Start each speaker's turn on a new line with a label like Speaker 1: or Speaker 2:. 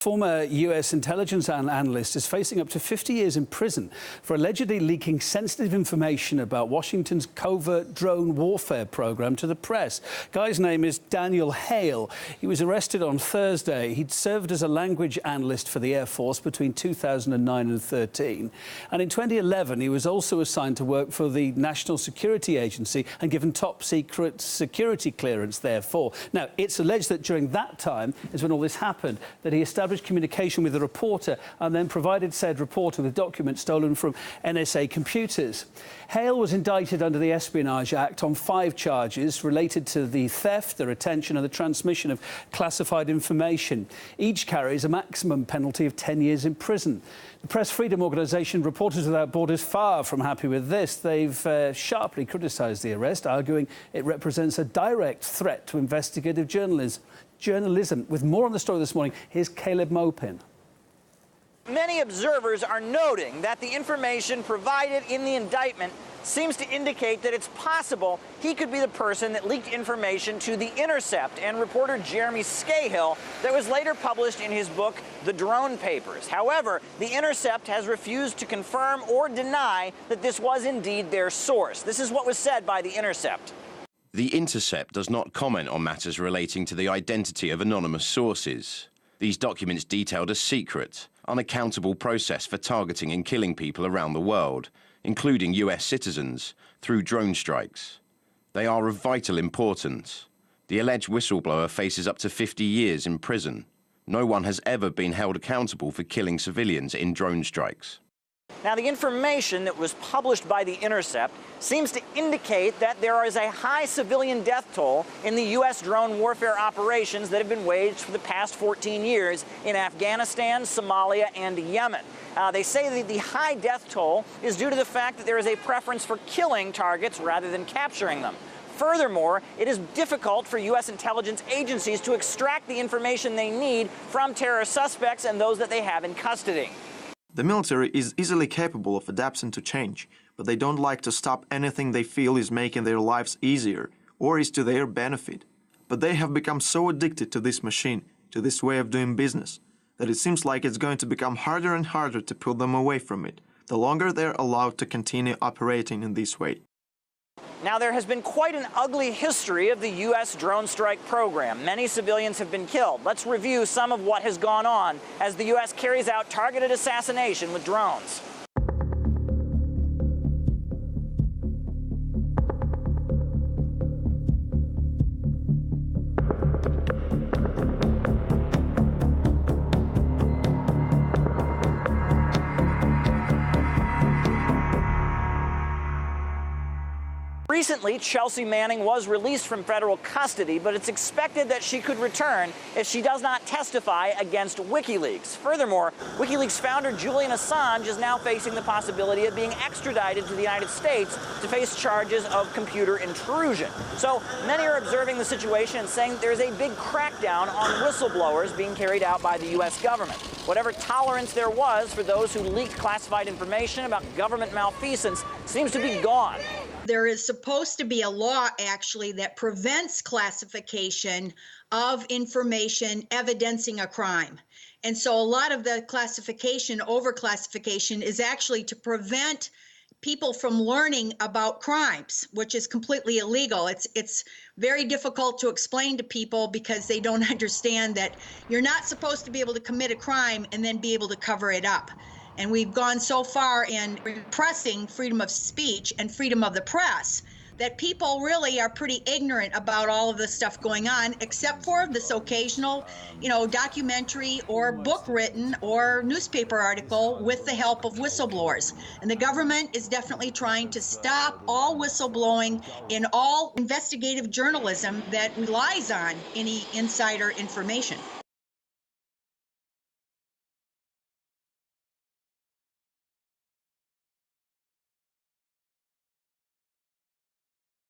Speaker 1: Former U.S. intelligence analyst is facing up to 50 years in prison for allegedly leaking sensitive information about Washington's covert drone warfare program to the press. Guy's name is Daniel Hale. He was arrested on Thursday. He'd served as a language analyst for the Air Force between 2009 and 13. And in 2011, he was also assigned to work for the National Security Agency and given top-secret security clearance, therefore. Now, it's alleged that during that time is when all this happened, that he established communication with a reporter and then provided said reporter with documents stolen from NSA computers. Hale was indicted under the Espionage Act on 5 charges related to the theft, the retention and the transmission of classified information. Each carries a maximum penalty of 10 years in prison. The press freedom organisation Reporters Without Borders far from happy with this. They've sharply criticised the arrest, arguing it represents a direct threat to investigative journalism. With more on the story this morning, here's Caleb Mopin.
Speaker 2: Many observers are noting that the information provided in the indictment seems to indicate that it's possible he could be the person that leaked information to The Intercept and reporter Jeremy Scahill that was later published in his book, The Drone Papers. However, The Intercept has refused to confirm or deny that this was indeed their source. This is what was said by The Intercept.
Speaker 3: The Intercept does not comment on matters relating to the identity of anonymous sources. These documents detailed a secret, unaccountable process for targeting and killing people around the world, including US citizens, through drone strikes. They are of vital importance. The alleged whistleblower faces up to 50 years in prison. No one has ever been held accountable for killing civilians in drone strikes.
Speaker 2: Now, the information that was published by The Intercept seems to indicate that there is a high civilian death toll in the U.S. drone warfare operations that have been waged for the past 14 years in Afghanistan, Somalia, and Yemen. They say that the high death toll is due to the fact that there is a preference for killing targets rather than capturing them. Furthermore, it is difficult for U.S. intelligence agencies to extract the information they need from terror suspects and those that they have in custody.
Speaker 4: The military is easily capable of adapting to change, but they don't like to stop anything they feel is making their lives easier or is to their benefit. But they have become so addicted to this machine, to this way of doing business, that it seems like it's going to become harder and harder to pull them away from it, the longer they're allowed to continue operating in this way.
Speaker 2: Now, there has been quite an ugly history of the U.S. drone strike program. Many civilians have been killed. Let's review some of what has gone on as the U.S. carries out targeted assassination with drones. Recently, Chelsea Manning was released from federal custody, but it's expected that she could return if she does not testify against WikiLeaks. Furthermore, WikiLeaks founder Julian Assange is now facing the possibility of being extradited to the United States to face charges of computer intrusion. So many are observing the situation and saying that there's a big crackdown on whistleblowers being carried out by the U.S. government. Whatever tolerance there was for those who leaked classified information about government malfeasance seems to be gone.
Speaker 5: There is supposed to be a law, actually, that prevents classification of information evidencing a crime. And so a lot of the classification, overclassification, is actually to prevent people from learning about crimes, which is completely illegal. It's very difficult to explain to people because they don't understand that you're not supposed to be able to commit a crime and then be able to cover it up. And we've gone so far in repressing freedom of speech and freedom of the press that people really are pretty ignorant about all of this stuff going on, except for this occasional, documentary or book written or newspaper article with the help of whistleblowers. And the government is definitely trying to stop all whistleblowing in all investigative journalism that relies on any insider information.